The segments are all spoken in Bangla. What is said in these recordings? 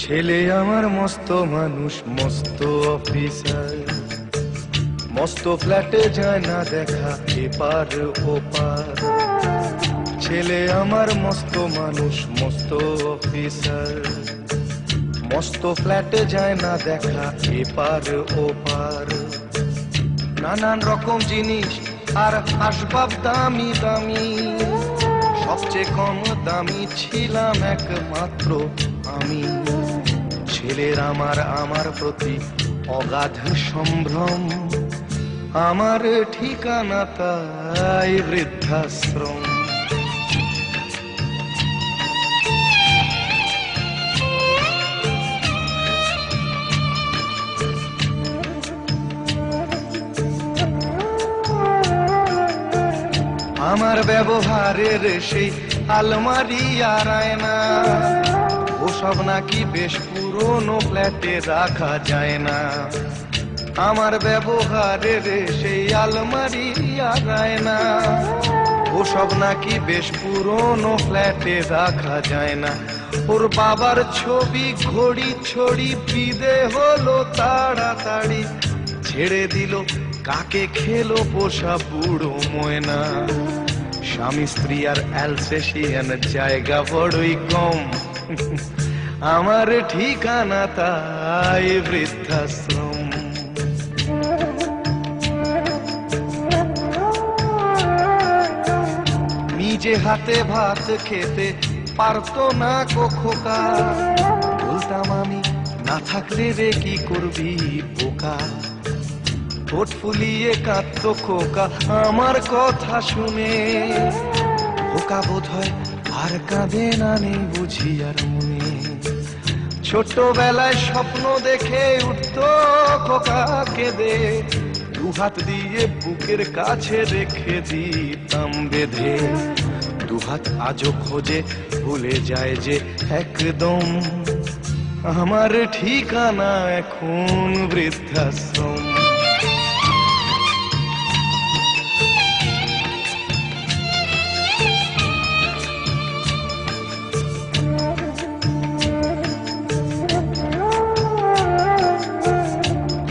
ছেলে আমার মস্ত মানুষ, মস্ত অফিসার, মস্ত ফ্ল্যাটে যায় না দেখা এপার ওপার। ছেলে আমার মস্ত মানুষ, মস্ত অফিসার, মস্ত ফ্ল্যাটে যায় না দেখা এপার ওপার। নানান রকম জিনিস আর আসবাব দামি দামি, সবচেয়ে কম দামি ছিলাম একমাত্র আমি। ছেলের আমার প্রতি অগাধ সম্ভ্রম, আমার ঠিকানা তাই বৃদ্ধাশ্রম। আমার ব্যবহারের সেই আলমারি আর আয়না, ওসব নাকি বেশ পুরনো ফ্ল্যাটে রাখা যায় না। আমার ব্যবহারের সেই আলমারি আর আয়না, ওসব নাকি বেশ পুরনো ফ্ল্যাটে রাখা যায় না। ওর বাবার ছবি ঘড়ি ছড়ি বিদে হলো তাড়াতাড়ি, ছেড়ে দিল কাকে খেলো পোষা বুড়ো ময়না। স্বামী স্ত্রী আর অ্যালসেশিয়ান জায়গা বড়ই কম, আমার ঠিকানা তাই বৃদ্ধাশ্রম। নিজে হাতে ভাত খেতে পারতো না খোকা, বলতাম আমি না থাকলে রে কি করবি বোকা। ঠোঁট ফুলিয়ে কাঁদতো খোকা আমার কথা শুনে, খোকা বোধ হয় আর কাঁদে না, নেই বুঝি আর মনে। ছোটবেলায় স্বপ্ন দেখে উঠতো খোকা কেঁদে, দুহাত দিয়ে বুকের কাছে রেখে দিতাম বেঁধে। দুহাত আজও খোঁজে ভুলে যায় যে একদম, আমার ঠিকানা এখন বৃদ্ধাশ্রম।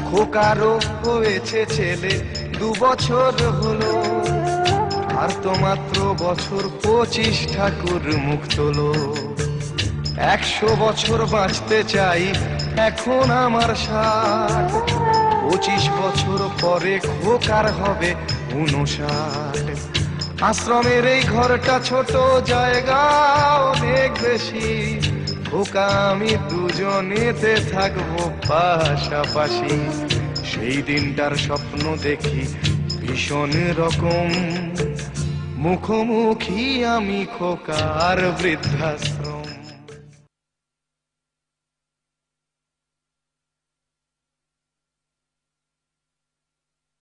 খোকারও হয়েছে ছেলে 2 বছর হলো, আর তো মাত্র বছর 25 ঠাকুর মুখ তোলো। 100 বছর বাঁচতে চাই এখন আমার 60, 25 বছর পরে খোকার হবে 59। আশ্রমের এই ঘরটা ছোট, জায়গা অনেক বেশি, খোকা আমি দুজনেতে থাকবো পাশাপাশি। সেই দিনটার স্বপ্ন দেখি ভীষণ রকম, মুখোমুখি আমি খোকার বৃদ্ধাশ্রম।